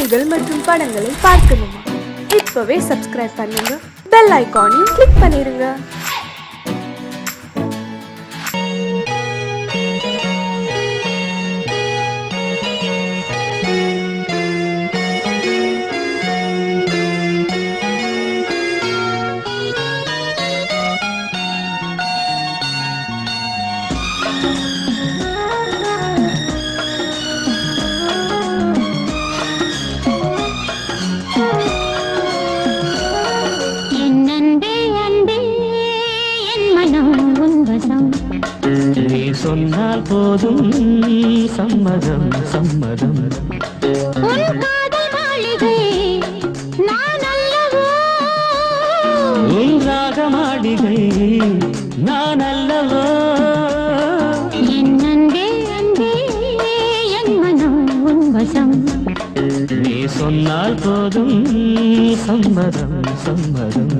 செய்திகள் மற்றும் படங்களை பார்க்கணுமா? இப்பவே சப்ஸ்கிரைப் பண்ணுங்க, பெல் ஐகானையும் கிளிக் பண்ணிருங்க. நீ சொன்னால் போதும் சம்மதம் சம்மதம். உன் காதல் மாளிகை நான் அல்லவோ, உன் ராக மாளிகை நான் அல்லவோ. என் அன்பே அன்பே என் மனம் உன் வசம். நீ சொன்னால் போதும் சம்மதம் சம்மதம்.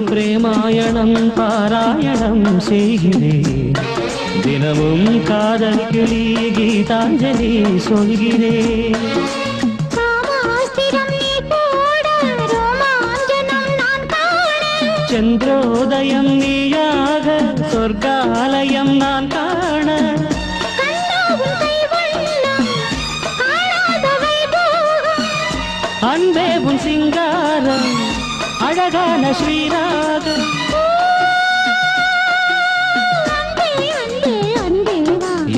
பிரேமாயணம் பாராயணம் செய்கிறேன், தினமும் காதல் கிளி கீதாஞ்சலி சொல்கிறேன். சந்திரோதயம் நீயாக சொர்க்காலயம் நான் காண, அன்பே உன் சிங்காரம் அழகான ஸ்ரீராகம்.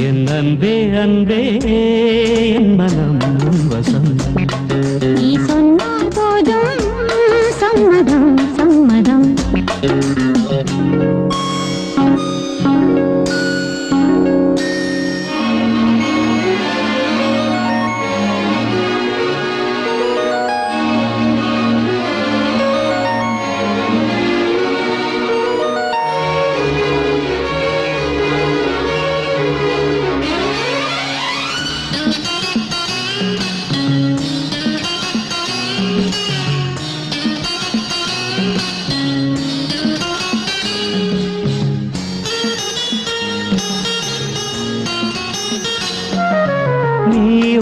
என் அன்பே அன்பே என் மனம் உன் வசம். நீ சொன்னால் போதும் சம்மதம் சம்மதம்.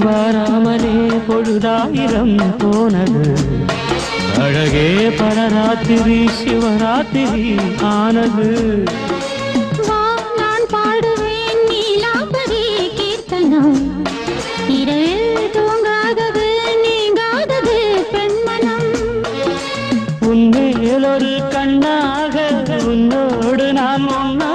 வராமலே பொழுதாயிரம் போனது, அழகே பரராத்திரி சிவராத்திரி ஆனது. நான் பாடுவேன் நீலாம்பரி கீர்த்தனம், இரவில் தூங்காதது நீங்காதது பெண்மனம். உன்மேல் ஒரு கண்ணாக உன்னோடு நான் ஒன்னாக,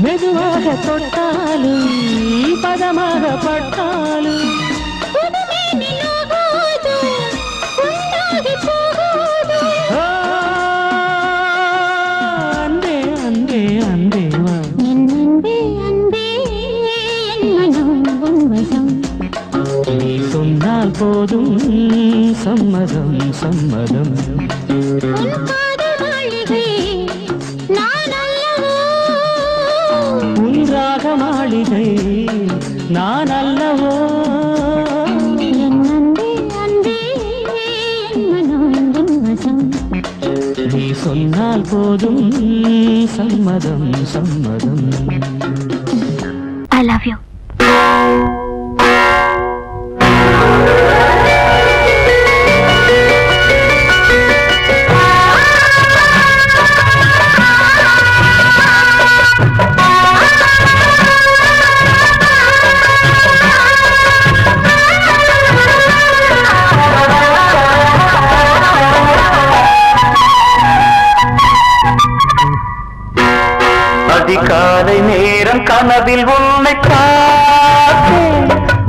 மெதுவாக தொட்டாலும் பதமாக பட்டாலும் அன்பே அன்பே அன்பே வா. என் அன்பே அன்பே என் மனம் உன் வசம். நீ சொன்னால் போதும் சம்மதம் சம்மதம். உன் காதல் மாளிகை நான் அல்லவோ, உன் ராக மாளிகை நான் அல்லவோ. என் அன்பே அன்பே என் மனம் உன் வசம். நீ சொன்னால் போதும் சம்மதம் சம்மதம். I love you. அதிகாலை நேரம் கனவில் உன்னை பார்த்தேன்,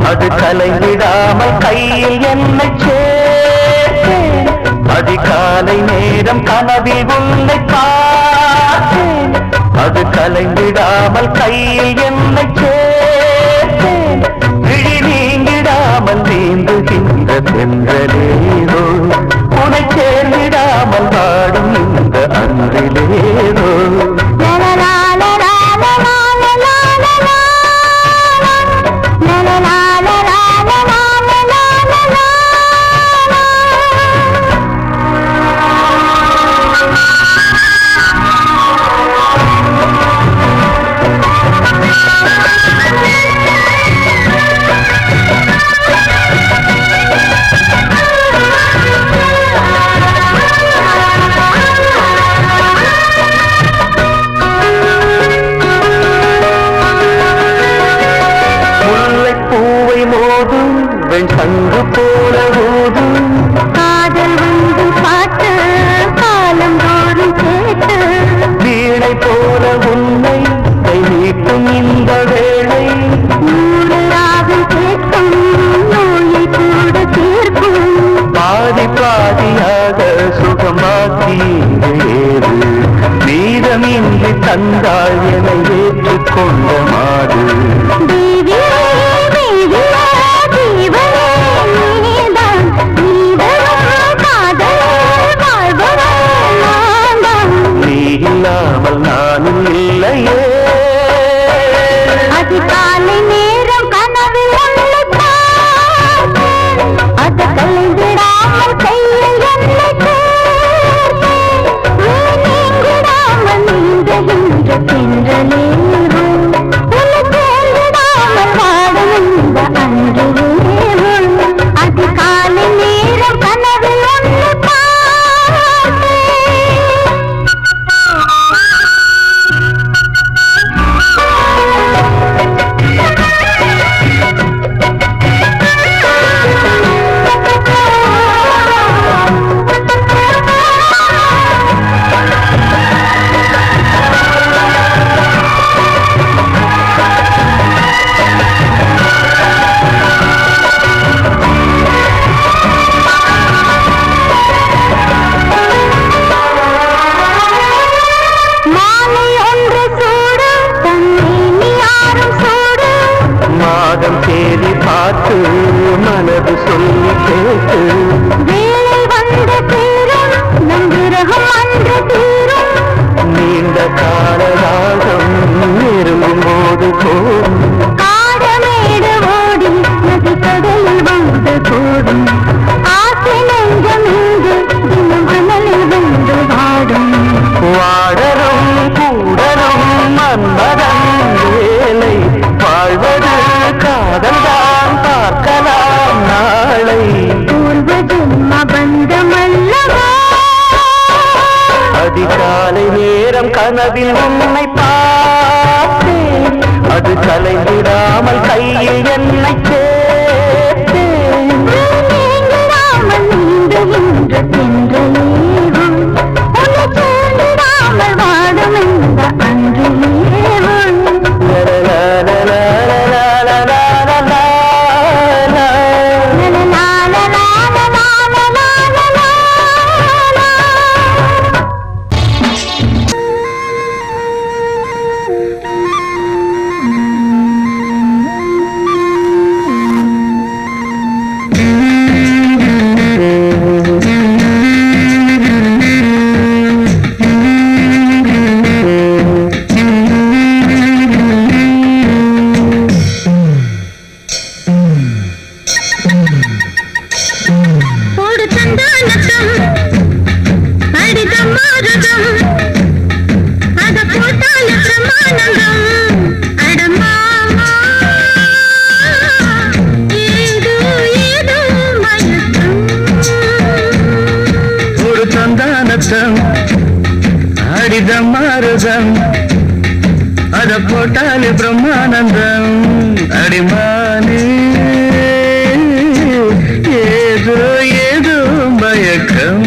அது கலைவிடாமல் கையில் என்னை சேர்த்தேன். அதிகாலை நேரம் கனவில் உன்னை பார்த்தேன், அது கலைவிடாமல் கையில் என்னை சேர்த்தேன். விழி நீங்கிடாமல் நீந்துகின்ற தென்றலேதோ, உனை சேர்ந்திடாமல் வாடும் இந்த அன்றிலேதோ. சங்கு போல ஊதும் காதல் வந்து பாட்டு காலம் தோறும் கேட்டு, வீணை போல உன்னை கை நீட்டும் இந்த வேளை, நூறு ராகம் கேட்கும் நோயை கூட தீர்க்கும். பாதி பாதியாக சுகமாக்கி ஏறு, மீதமின்றி தந்தாள் என ஏற்றுக்கொண்ட மாடு. இல்லாமல் நானும் இல்லையே. அதிகாலை நேரம் கனவில் உன்னை பார்த்தேன், அது கலைந்திடாமல் கையில் என்னை சேர்த்தேன். நீங்கிடாமல் நீந்துகின்ற தென்றலேவோ, உன்னை சேர்ந்திடாமல் வாடும் இந்த அன்றிலேவோ. அதிகாலை நேரம் கனவில் உன்னை பார்த்தேன். தேடி பார்த்து மனது சொல்லி கேட்டு, வேலை வந்த தீரும் நம் விரகம் அன்று தீரும். நீண்ட காலராகம் நெருங்கும் போது போதும், காடமேடு ஓடி நதி கடலில் வந்து கூடும். ஆசை நெஞ்சம் இங்கு தினம் அனலில் வந்து வாடும். வாடரும் கூடரும் மன்மதன் வேலை, வாழ்வது காதல்தான் பார்க்கலாம் நாளை. பூர்வ ஜென்ம பந்தமல்லவா, அதிகாலை நேரம் கனவில் உன்னை பார்த்தேன், அது கலைந்திடாமல் கையில் என்னை சேர்த்தேன். நீங்கிடாமல் நீந்துகின்ற தென்றலேவோ, உன்னை சேர்ந்திடாமல் வாடும் இந்த அன்றிலேவோ. அடிதமாருதம் அத போட்டாலே பிரம்மானந்தம். அடிமானே ஏதோ ஏதோ மயக்கம்.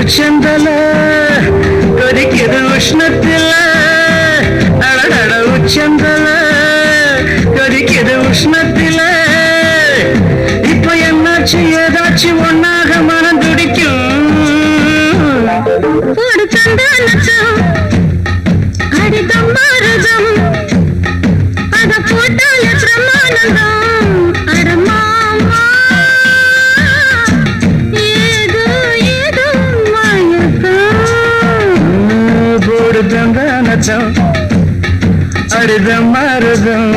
உச்சந்தல கொதிக்குது உஷ்ணத்தில் அடடட உச்சந்தல கொதிக்குது உஷ்ணத்தில் இப்ப என்னாச்சு ஏதாச்சும் ஒன்னாக மனம் துடிக்கும் ஒரு சந்தானச்சம் அடிதம் மாறுதம் அத போட்டால பிரமானந்தம் அடமாமா ஏதோ ஏதோ மயக்கம் போடு சந்தானச்சம் அடிதம் மாறுதம்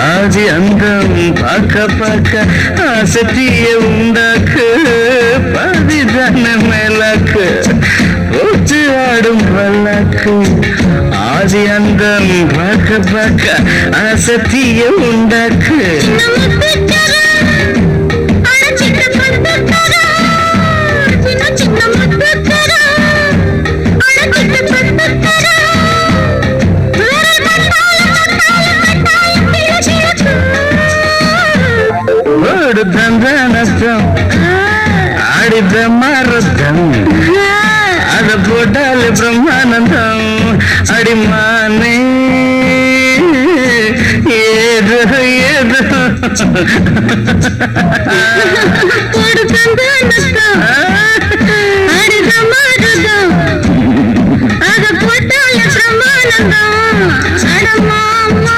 ஆதி அந்தம் பார்க்க பார்க்க ஆசத்திய உண்டாக்கு பதிதான மேலாக்கு போட்டு ஆடும் பல்லாக்கு ஆதி அந்தம் பார்க்க பார்க்க ஆசத்திய உண்டாக்கு தந்தனத்தம் ஆடித மரத்தம் அத போட்டாலே பிரம்மானந்தம் அடிமானே ஏதோ ஏதோ அடித மரத்தம் அத போட்டாலே பிரம்மானந்தம் அடமாமா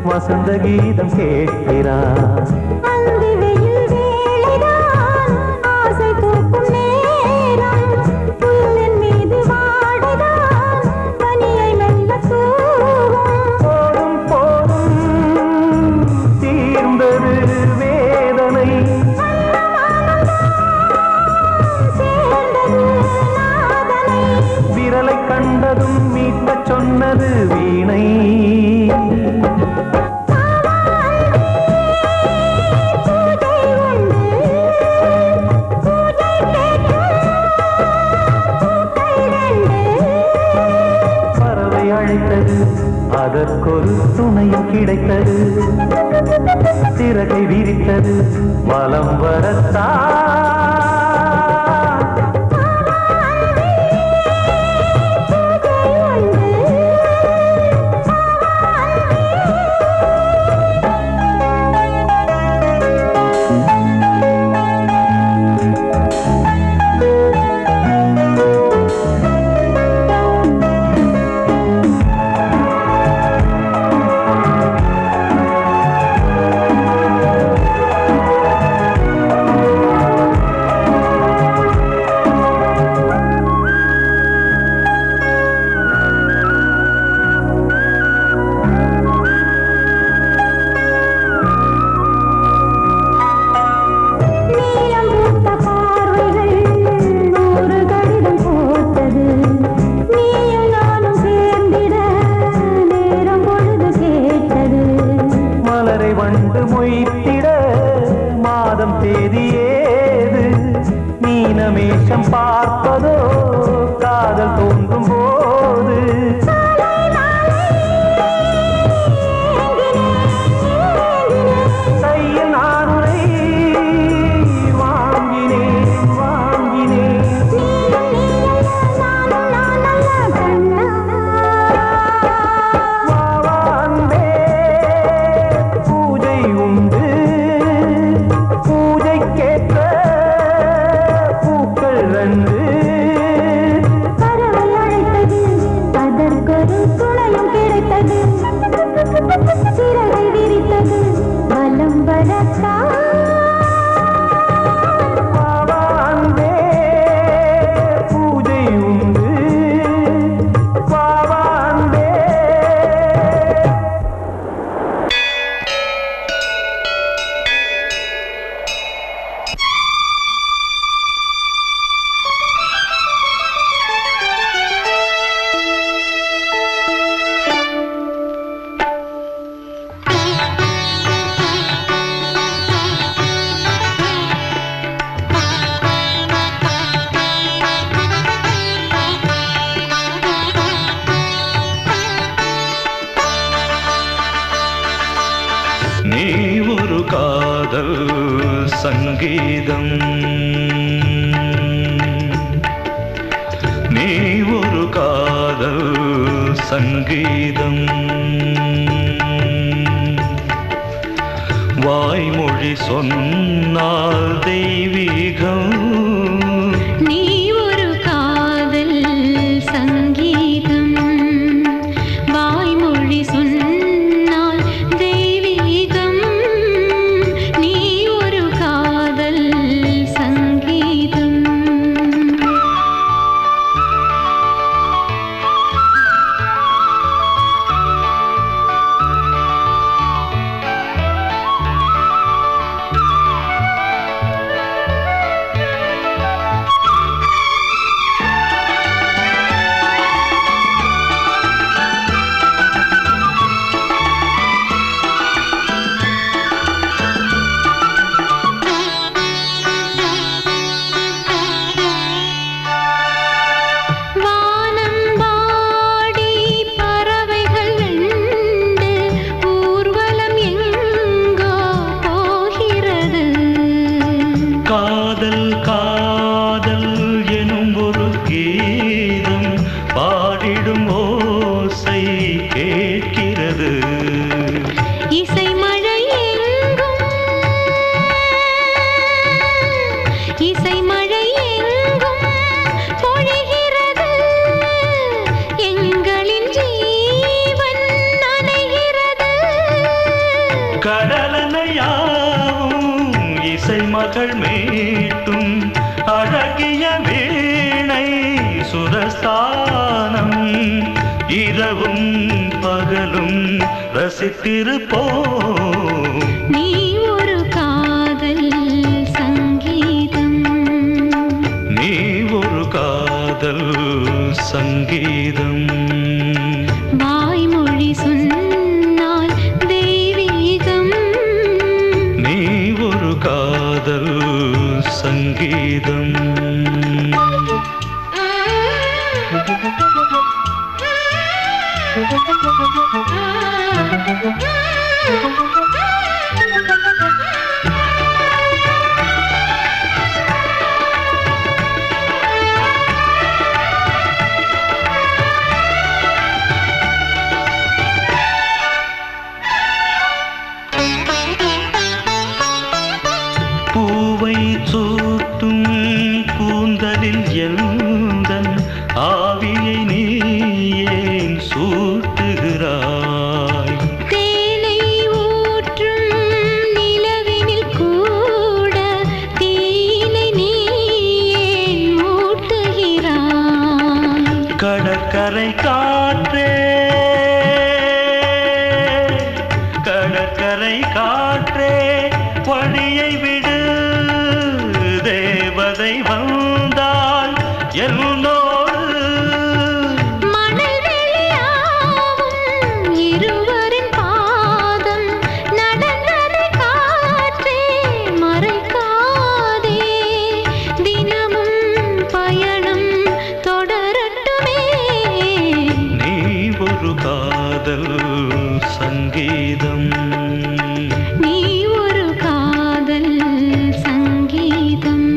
வசந்த கீதம் கேட்கிறான். ஒரு துணையும் கிடைத்தது சிறகை விரித்தது வலம் வரத்தான் மீனமேஷம் பார்ப்பதோ காதல் தோன்றும் போது கையில் நானுரை வாங்கினேன் வாங்கினேன் வாவான்பே பூஜை உண்டு பூஜைக்கேற்ற பறவை அழைத்தது அதற்கொரு துணையும் கிடைத்தது சிறகை விரித்தது வலம் வரத்தான் பூஜை உண்டு பாவாந்தே நீ ஒரு காதல் சங்கீதம் நீ ஒரு காதல் சங்கீதம் வாய்மொழி சொன்னால் தெய்வீகம் நீ ஒரு காதல் சங்கீதம் வாய்மொழி சொன்னால் தெய்வீகம் நீ ஒரு காதல் சங்கீதம் காதல் காதல் எனும் ஒரு கீதம் பாடிடும் ஓசை கேட்கிறது இசை மழை எங்கும் இசை மழை எங்கும் பொழிகிறது எங்களின் ஜீவன் நனைகிறது கடலனையாவும் இசை மகள் மீட்டும் அழகிய வீணை சுரஸ்தானம் இரவும் பகலும் ரசித்திருப்போம் நீ ஒரு காதல் சங்கீதம் நீ ஒரு காதல் சங்கீதம் வாய்மொழி சொன்னால் தெய்வீகம் நீ ஒரு காதல் சங்கீதம் பூவை சூட்டும் கூந்தலில் எந்தன் ஆவியை நீ ஏன் சூட்டுகிறாய்? தேனை ஊற்றும் நிலவினில் கூட தீனை நீ ஏன் மூட்டுகிறாய்? கடற்கரை காற்றே, கடற்கரை காற்றே வழியை விடு, தேவதை வந்தால் என்னோடு. மணல் வெளியாகும் இருவரின் பாதம் நடந்ததை காற்றே மறைக்காதே. தினமும் பயணம் தொடரட்டுமே. நீ ஒரு காதல் சங்கீதம், நீ ஒரு காதல் சங்கீதம்.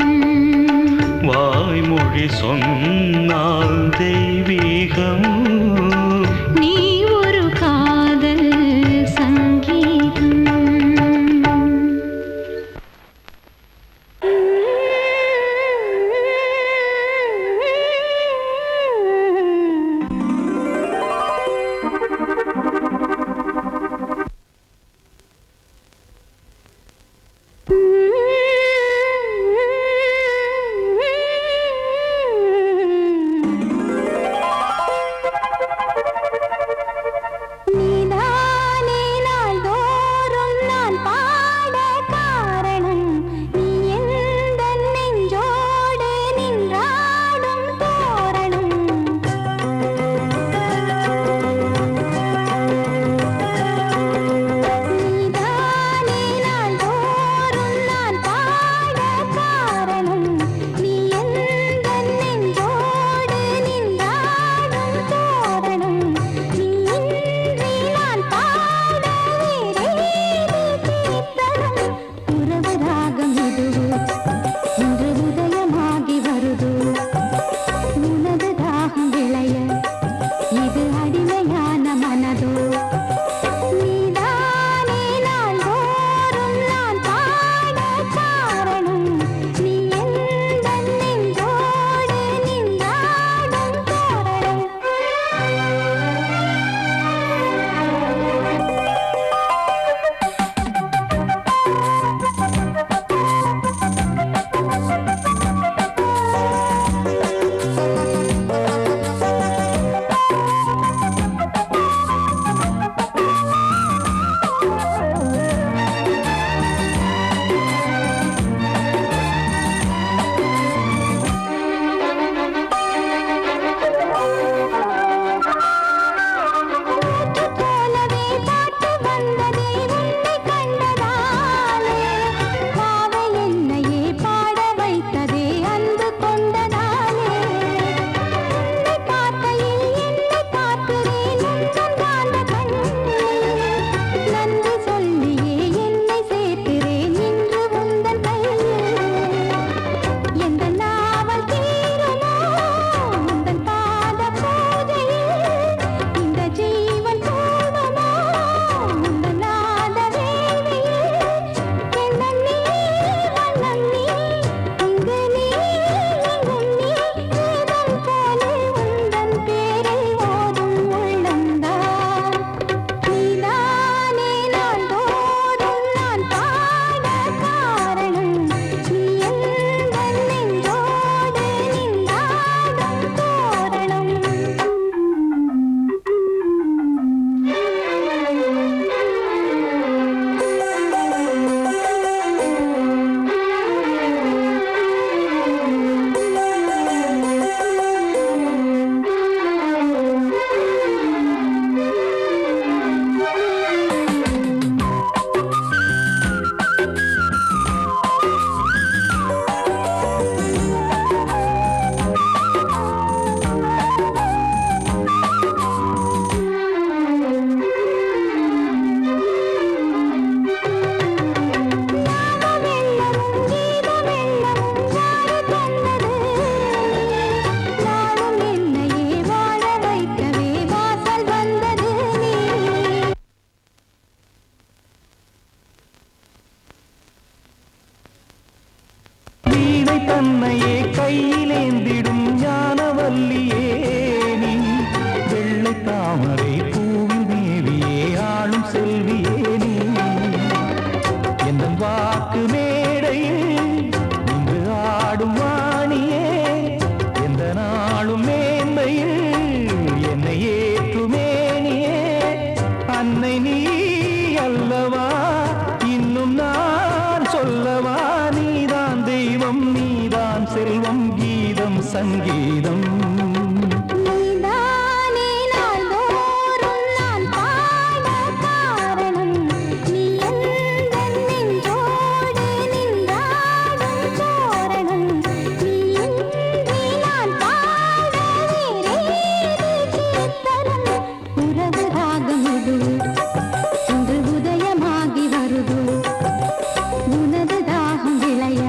தன்னையே கையிலேந்திடும் ஞானவல்லியே நீ வெள்ளை தாமரை பூவில் தேவியே ஆளும் செல்வியே நீ எந்த வாக்கு மேடையில் இன்று ஆடும் வாணியே எந்த நாளும் மேன்மையில் என்னை ஏற்றுமேனியே அன்னை நீ அல்லவா இன்னும் நான் சொல்லவா நீதான் தெய்வம் நீதான் செல்வம் கீதம் சங்கீதம் நீதானே நாள்தோறும் நான் பாட காரணம் நீ எந்தன் நெஞ்சோடு நின்றாடும் தோரணம் நீ இன்றி நான் பாட வேறேது கீர்த்தனம் உறவு ராகம் இது இன்று உதயமாகி வருது உனது தாகம் விளைய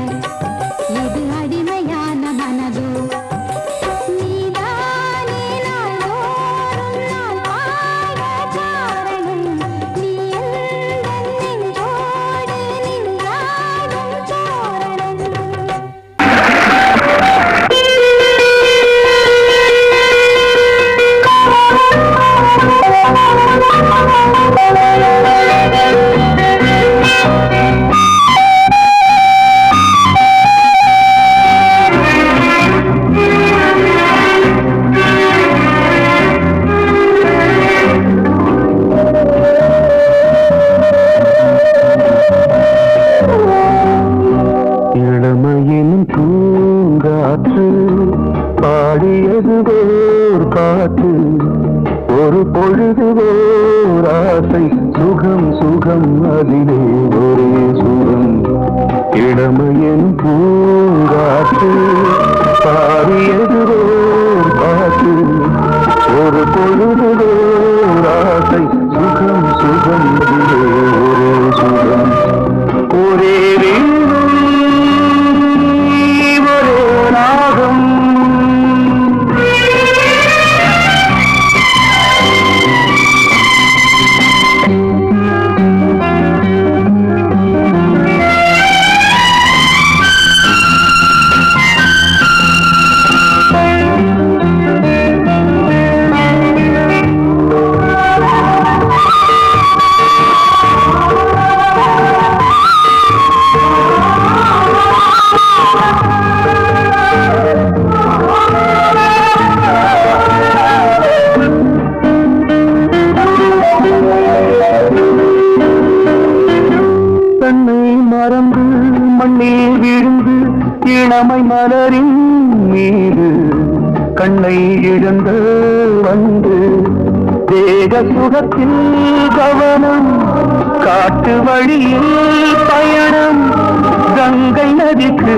இது அடிமையான மனதோ நீதானே நாள்தோறும் நான் பாட காரணம் நீ எந்தன் நெஞ்சோடு நின்றாடும் தோரணம் இளமையின் பூங்காற்று பாடியது ஓர் பாட்டு ஒரு பொழுது ஓர் ஆசை சுகம் சுகம் அதிலே ஒரே சுகம் இளமையின் பூங்காற்று பாடியது ஓர் பாட்டு ஒரு பொழுது ஓர் ஆசை சுகம் சுகம் அதிலே ஒரே சுகம் ஒரே ஒரே ராகம் தன்னை மறந்து மண்ணில் விழுந்து இளமை மலரின் மீது கண்ணை இழந்து வந்து தேக சுகத்தில் கவனம் காட்டு வழியில் பயணம் கங்கை நதிக்கு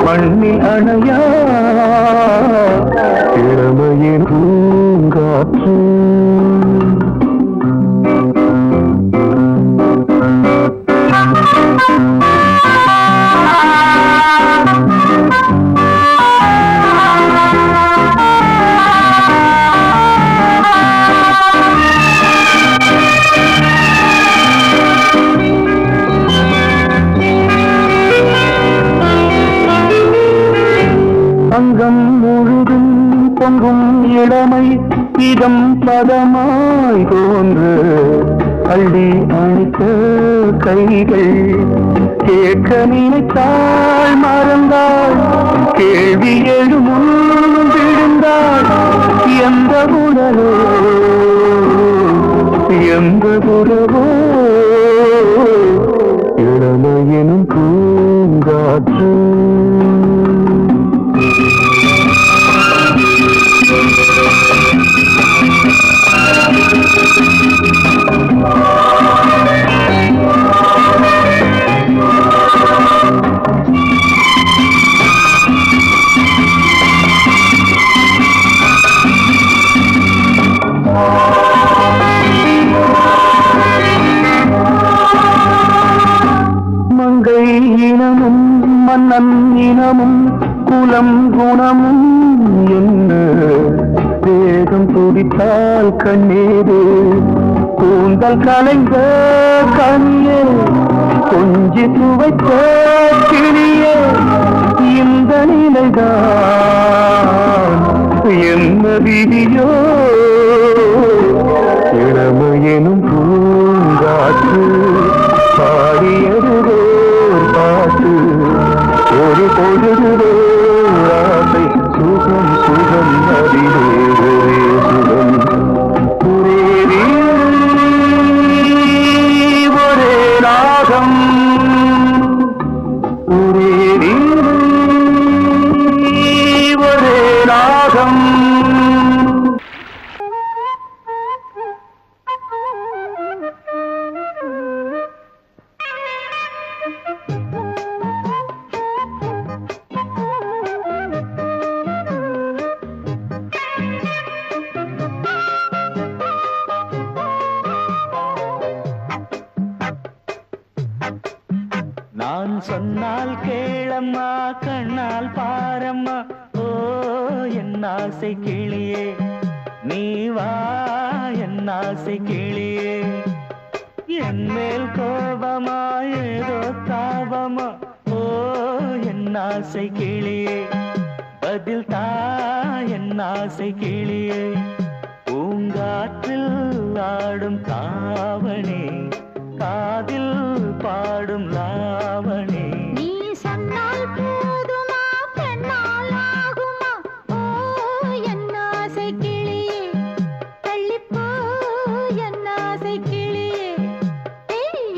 மண்ணில் அணையா இளமையின் பூங்காற்று அங்கம் முழுதும் பொங்கும் இளமை இதம் பதமாய் தோன்று அள்ளி அணைத்த கைகள் கேட்க நினைத்தாள் மறந்தாள் கேள்வி எழுமுன் விழுந்தாள் எந்த உடலோ எந்த உறவோ இளமையெனும் பூங்காற்று மங்கை இனமும் மன்னன் இனமும் குலம் குணமும் என்ன வேகம் துடித்தால் கண்ணீரு கூந்தல் கலைந்த கண்ணியே கொஞ்சி துவைத்த கிளியே நிலைதான் என்ன விதியோ இளமையெனும் பூங்காற்று பாடியதுதோ பாட்டு ஒரு பொழுதுதோ ஆசை சுகம் சுகம் அதிலே ஒரே சுகம் ஒரே ஒரே ராகம் ஒரே ஒரே ராகம் நான் சொன்னால் கேளம்மா கண்ணால் பாரம்மா ஓ என் ஆசை கிளியே நீ வா என் ஆசை கிளியே என் மேல் கோபமா ஏதோ தாபமா ஓ என் ஆசை கிளியே பதில் தா என் ஆசை கிளியே பூங்காற்றில் ஆடும் தாவணி காதில் பாடும் லாவணி நீ சொன்னால் போதுமா பெண்ணால் ஆகுமா ஓ என் ஆசை கிளியே தள்ளிப்போ என் ஆசை கிளியே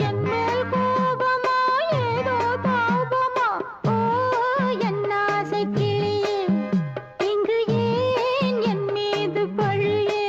என் மேல் கோபமா ஏதோ தாபமா ஓ என் ஆசை கிளியே இங்கு ஏன் என் மீது பழியே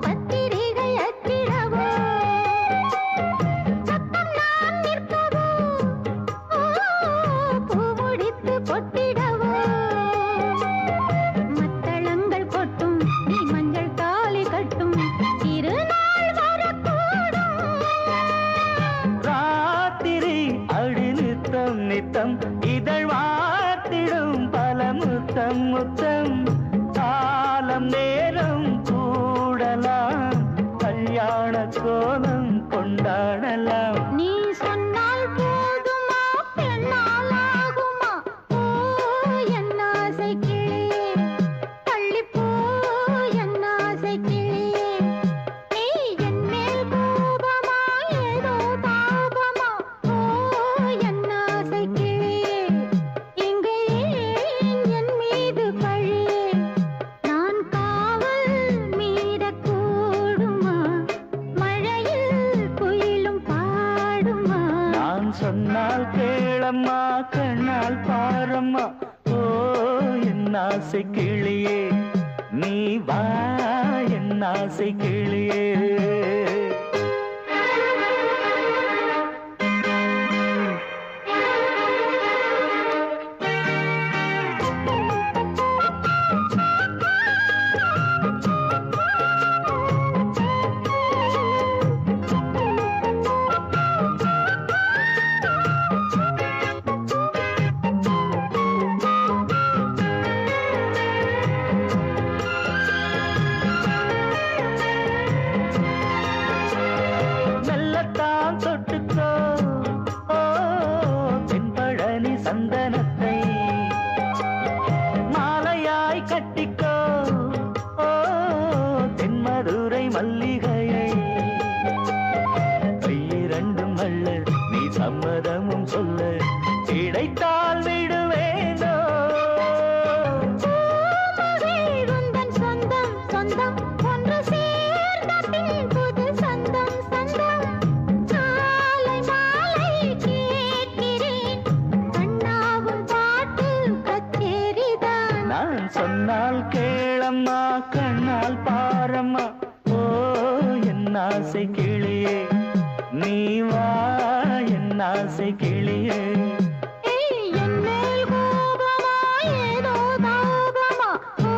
பத்திரிகை அச்சிடவோ சத்தம் நான் நிற்கவோ பூ முடித்து பொட்டிடவோ மத்தளங்கள் கொட்டும் நீ மஞ்சள் தாலி கட்டும் திருநாள் வரக்கூடும் ராத்திரி அடி நித்தம் நித்தம் இதழ் வாத்திடும் பல முத்தம் முத்தம் காலம் நேரம் கூடலாம் கல்யாண கோலம் கொண்டாடலாம் நீ சொன்னால் போதுமா பெண்ணால் ஆகுமா ஓ என் ஆசை கிளியே தள்ளிப்போ என் ஆசை கிளியே நீ என் மேல் கோபமா ஏதோ தாபமா ஓ என் ஆசை கிளியே இங்கே ஏன் என் மீது பழியே நான் காவல் மீறக்கூடுமா மழையில் குயிலும் பாடுமா நான் சொன்னால் கேளம்மா கண்ணால் பாரம்மா ஓ என் ஆசை கிளியே நீ வா என் ஆசை கிளியே மெல்லத்தான் தொட்டுக்கோ ஓ தென்பழனி சந்தனத்தை மாலையாய் கட்டிக்கோ ஓ தென்மதுரை மல்லிகையை கையிரண்டும் அள்ள நீ சம்மதமும் சொல்ல கிடைத்தால் விடுவேனோ உந்தன் சொந்தம் சொந்தம் ஒன்று சேர்ந்த பின் புது சொந்தம் சொந்தம் காலை மாலை கேட்கிறேன் கண்ணாவும் பாட்டு கச்சேரிதான் நான் சொன்னால் கேளம்மா கண்ணால் பாரம்மா ஓ என் ஆசை கிளியே நீ வா என் ஆசை கிளியே என் மேல் கோபமா ஏதோ தாபமா ஓ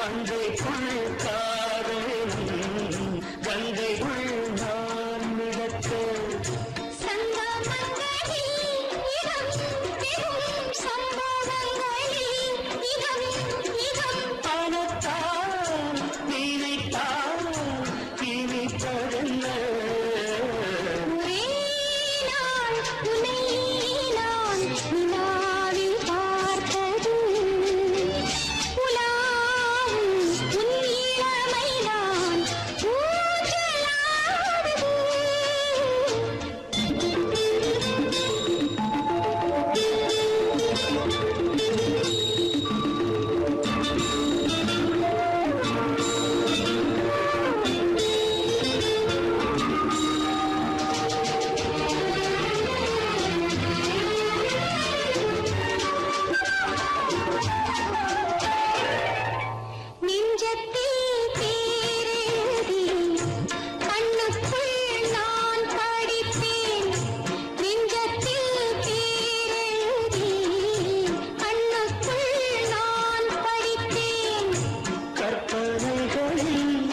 மங்கைக்குள் காதலும் கங்கைக்குள் நான் மிதக்க பணத்தால் நினைத்தால் இனிப்பதென்ன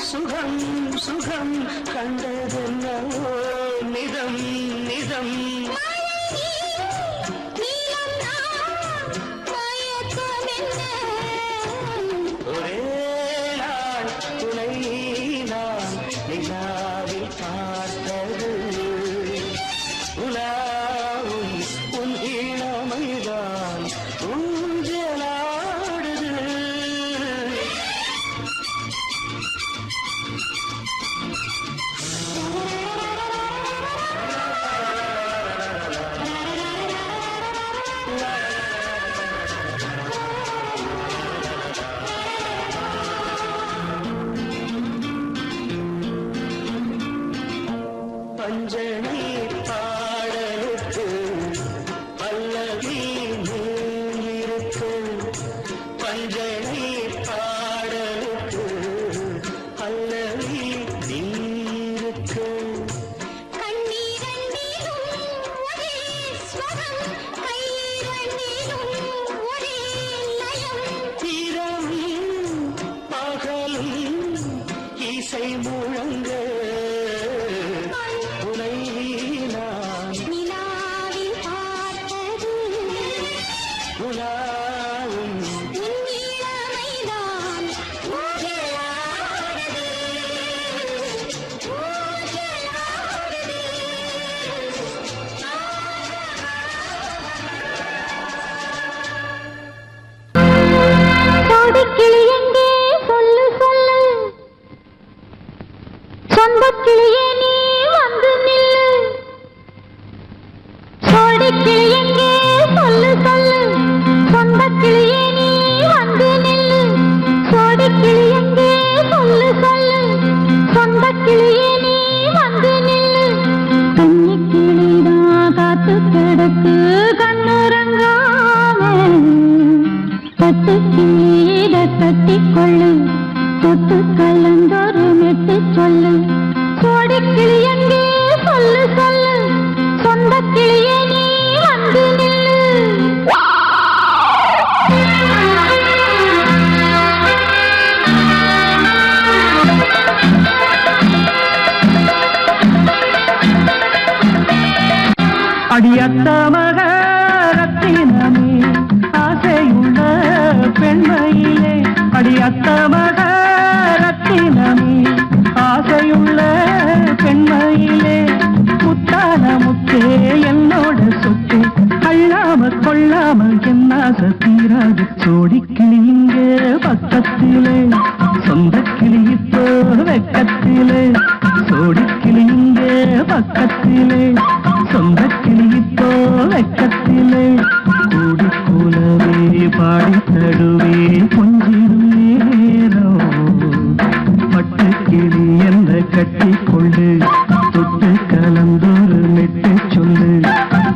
சுகம் சுகம் கண்டதென்னவோ நிதம் நிதம் ஒரே நாள் துணை நான் நிலாவில் பார்த்தது உலாவும் உன் இளமைதான் ஊஞ்சலாடுது பஞ்சனை பாடலுக்கு பல்லவி இருக்கு பஞ்சனை பாடலுக்கு பல்லவி இருக்கு இரவும் பகலும் இசை முழங்க உனை நான் உலாவும் கோடிக்கிளி எங்கே சொல்லு சொல்லு சொந்தக்கிளியே நீ வந்து நில்லு கோடிக்கிளி எங்கே சொல்லு சொல்லு சொந்தக்கிளியே நீ வந்து நில்லு கோடிக்கிளி எங்கே சொல்லு சொல்லு சொந்தக்கிளியே நீ வந்து நில்லு கன்னிக்கிளிதான் காத்து கிடக்கு கண்ணுறங்காம கட்டுக்கிளீட கட்டிக்கொள்ளு தொட்டு கலந்தொரு மெட்டு சொல்லு கோடிக்கிளி எங்கே சொல்லு சொல்லு சொந்த கிளியே நீ வந்து நில்லு அடியத்த மகரத்தினமே ஆசையுள்ள பெண்மையிலே அடியத்த மகரத்தினமே ஆசையுள்ள பெண்மையிலே முத்தான முத்தே என்னோட சொத்து அள்ளாம கொள்ளாம என்ன தீராது சோடிக்கிளி இங்க பக்கத்திலே சொந்த கிளி இப்போ வெக்கத்திலே சோடிக்கிளி இங்க பக்கத்திலே சொந்த கிளி இப்போ வெக்கத்திலே கூடி கூலவே பாடி தடுவே கொஞ்சிடும் நேரம் பட்டு கிளி என்ற கட்டி கொண்டு தொட்டு கலந்தொரு மெட்டு சொல்லு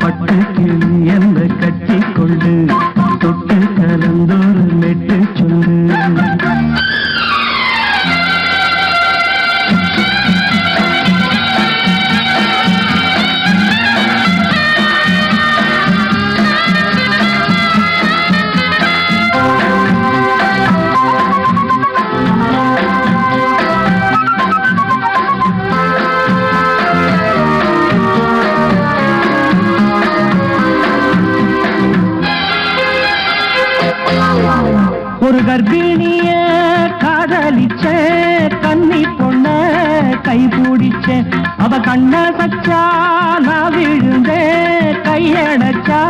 பட்டு கிளி என்ற கட்டி கொண்டு தொட்டு கலந்தொரு மெட்டு சொல்லு ஒரு கர்ப்பிணிய காதலிச்ச கன்னி பொண்ண கை பிடிச்ச அவ கண்ண சச்சா நான் விழுந்தேன் கையடைச்சா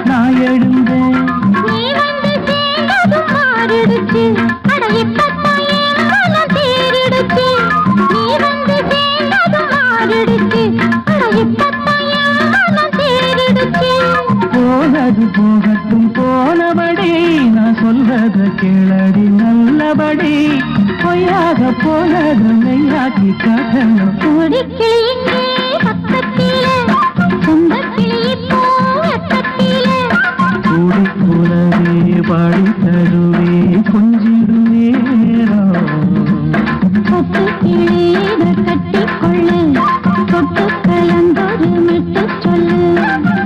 நான் எழுந்தேன் நீ வந்து சேர்ந்ததும் மாறிடுச்சு அட இப்பத்தான் என் மனம் தேறிடுச்சு நீ வந்து சேர்ந்ததும் மாறிடுச்சு அட இப்பத்தான் என் மனம் தேறிடுச்சு போனது போகட்டும் போனபடி நான் சொல்றத கேளடி நல்லபடி பொய்யாக போனது மெய்யாக்கி காட்டணும் கோடிக்கிளி இங்கே பக்கத்திலே சொந்தக்கிளி இப்போ எக்கத்திலே கூடி கூடவே பாடி தருவே கொஞ்சிடும் நேரம் கொத்து கிளீத கட்டிக்கொள்ளு தொட்டு கலந்தொரு மெட்டு சொல்லு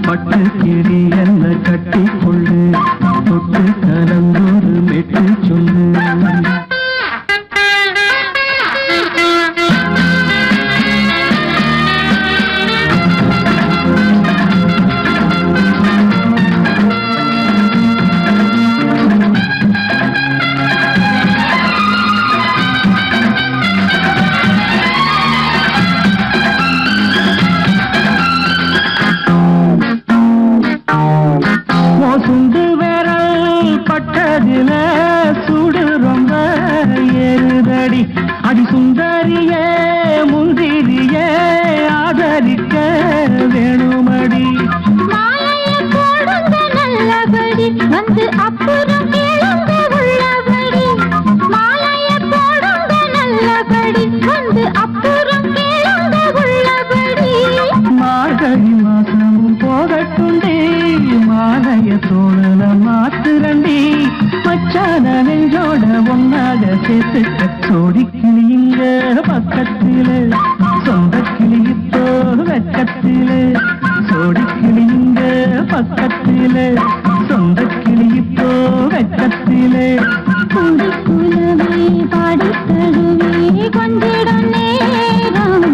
பட்டு கிளி என்ன கட்டி கொள்ளு தொட்டு கலந்தொரு மெட்டு சொல்லு சுண்டு விரல் பட்டதில சுடு ரொம்ப ஏறுதடி அடி சுந்தரியே முந்திரியே ஆதரிக்க வேணுமடி மாலைய போடுங்க நல்லபடி வந்து அப்புறம் கேளுங்க உள்ளபடி மாலைய போடுங்க நல்லபடி வந்து அப்புறம் கேளுங்க உள்ளபடி மார்கழி மாசமும் போகட்டுண்டி மாலைய தோழல மாத்துரண்டி மச்சான நெஞ்சோட ஒன்னாக சேர்த்து சோடி கிளிங்க பக்கத்தில சொந்த கிளி இப்போ வெக்கத்தில சோடி கிளிங்க பக்கத்தில சொந்த கிளி இப்போ வெக்கத்தில கூடி குலவே பாடி தருவே கொஞ்சிடம் நேரம்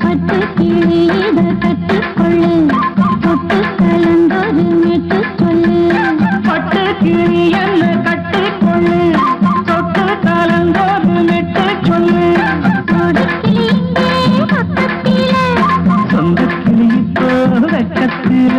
பட்டு கிளீத கட்டிக்கொள்ளு தொட்டு கலந்தொரு மெட்டு சொல்லு பட்டு கிளி என்ன கட்டிக்கொள்ளு தொட்டு கலந்தோடு மெட்டு சொல்லு கோடிக்கிளி இங்கே பக்கத்திலே சொந்த கிளி இப்போ வெக்கத்தில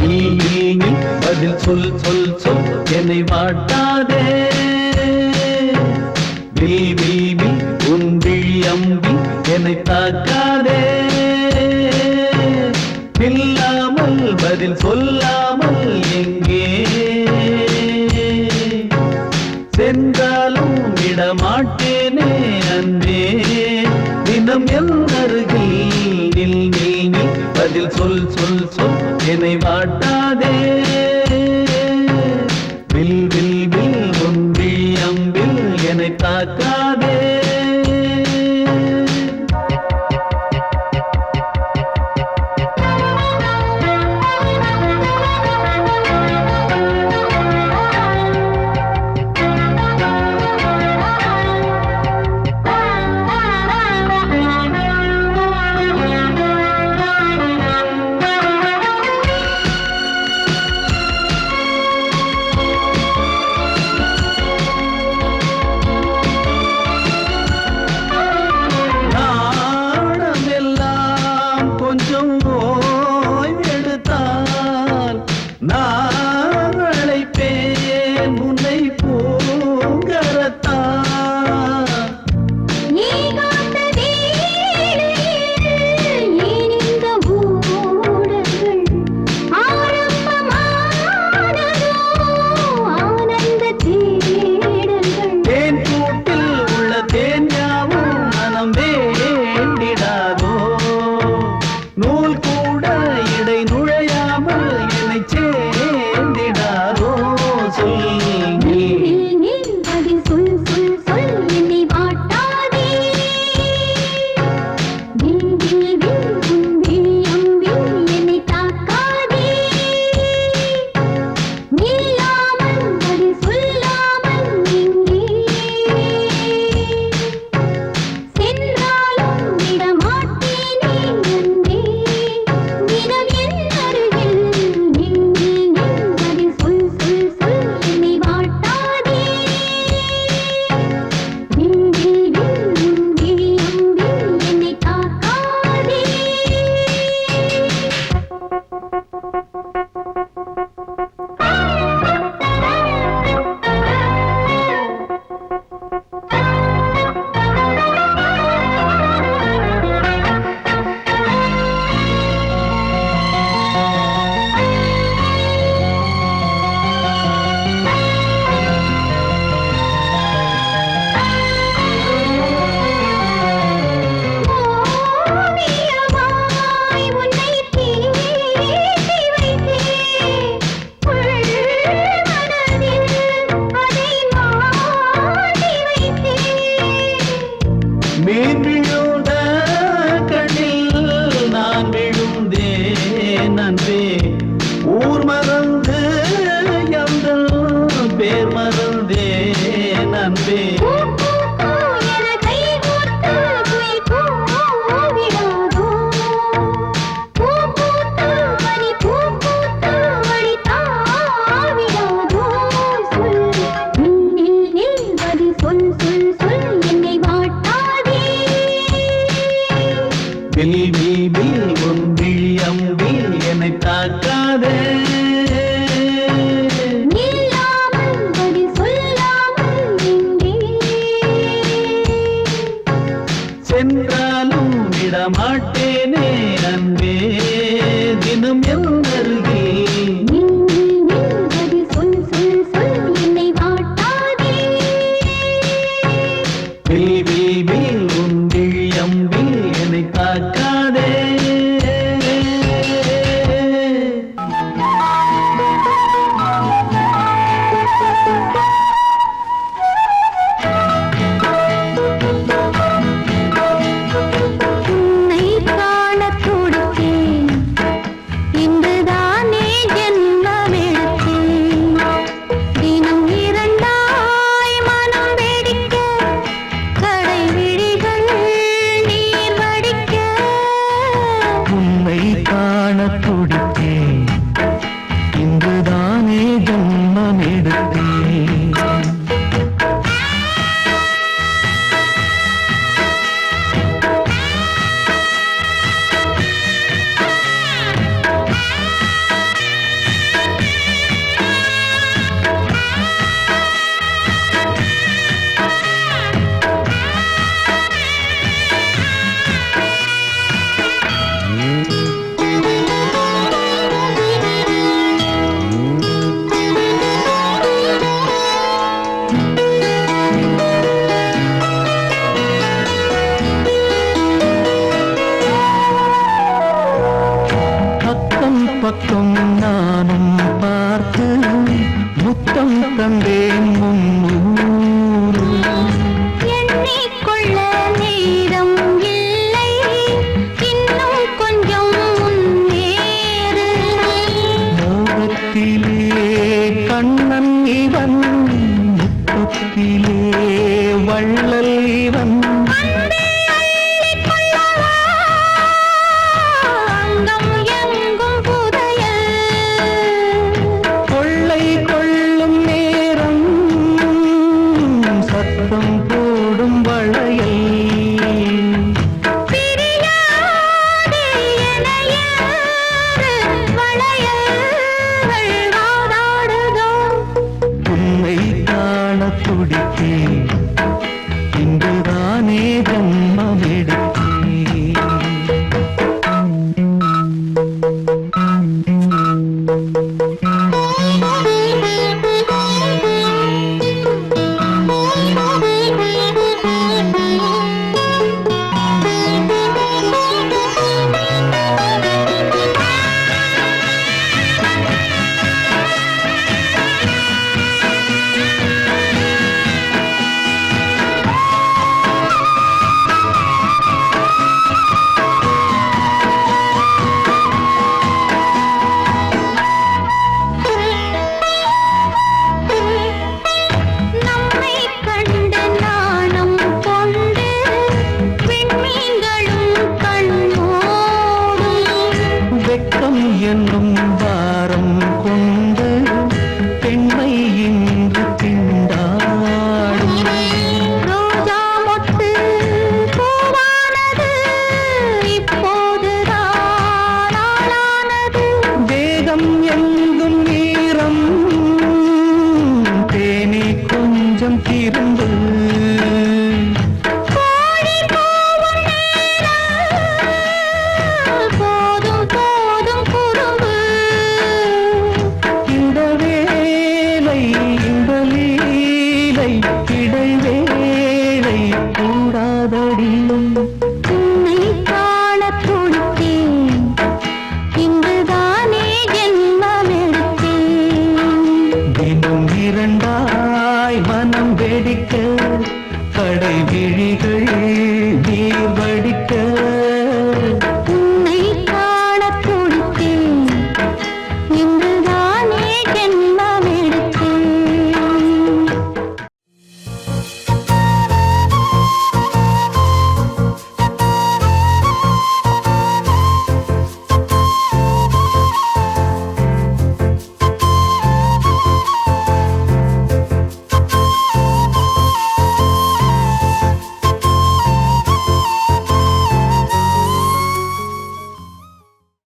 நீ பதில் சொல் சொல் சொல் என்னை வாட்டாதே பில் உன் விழி அம்பி என்னை தாக்காதே இல்லாமல் பதில் சொல்லாமல் எங்கே சென்றாலும் விடமாட்டேனே அன்பே தினம் என் அருகில் நில் நில் நில் பதில் சொல் சொல் சொல் என்னை வாட்டாதே வில் உன் விழி அம்பில் என்னை தாக்காதே பூ பூ பூ என கை கோர்த்து குயில் கூவிடாதோ பூ பூத்து மணி பூ பூத்து மணி தாவிடாதோ சொல் நில் நில் பதில் சொல் சொல் சொல் என்னை வாட்டாதே வில் வில் வில் உன் விழி அம்பில் என்னை தாக்காதே நில்லாமல் பதில் சொல்லாமல் எங்கே சென்றாலும் விடமாட்டேனே அன்பே தினம் என் அருகில் நில் நில் பதில் சொல் சொல் சொல் என்னை வாட்டாதே வில் வில் வில் உன் விழி அம்பில் என்னை தாக்காதே உன்னை காணத் துடித்தேன் இன்றுதானே ஜென்மமெடுத்தேன் தினம் இரண்டாய் மனம் வெடிக்க கடை விழிகள் நீர் வடிக்க உன்னை காண துடித்தேன் இன்றுதானே ஜன்மம் எடுத்தேன் அக்கம் பக்கம் நானும் பார்த்து முத்தம் தந்தேன் முன்னூறு எண்ணிக்கொள்ள நேரம் இல்லை இன்னும் கொஞ்சம் முன்னேறு மோகத்திலே கண்ணன் இவன் முத்தத்திலே வள்ளல் இவன் அங்கம் எங்கும் புதையல் கொள்ளை கொள்ளும் நேரம் சத்தம் போடும் வளையல் பிரியாதே எனையாறு வளையல்கள் வாதாடுதோ உன்னை காண துடித்தேன் இன்றுதானே ஜன்மம் எடுத்தேன் நம்மை கண்டு நாணம் கொண்டு விண்மீன்களும் கண்ணோடும் வெட்கம் என்னும் வாரம் கொண்டு பெண்மை இன்று திண்டாடும் ரோஜா மொட்டு பூவானது இப்போதுதான் ஆளானது வேகம் எங்கும் நீரம் தேனி கொஞ்சம் திரும்பு கோழி கூவும் நேரம் போதும் போதும் குறும்பு இந்த வேலை இந்த லீலை இடைவேளை கூடாதடியும் உன்னை காணத் துடித்தேன் இன்றுதானே ஜென்மமெடுத்தேன் தினம் இரண்டாய் மனம் வெடிக்க கடை விழிகள் நீர் வடிக்க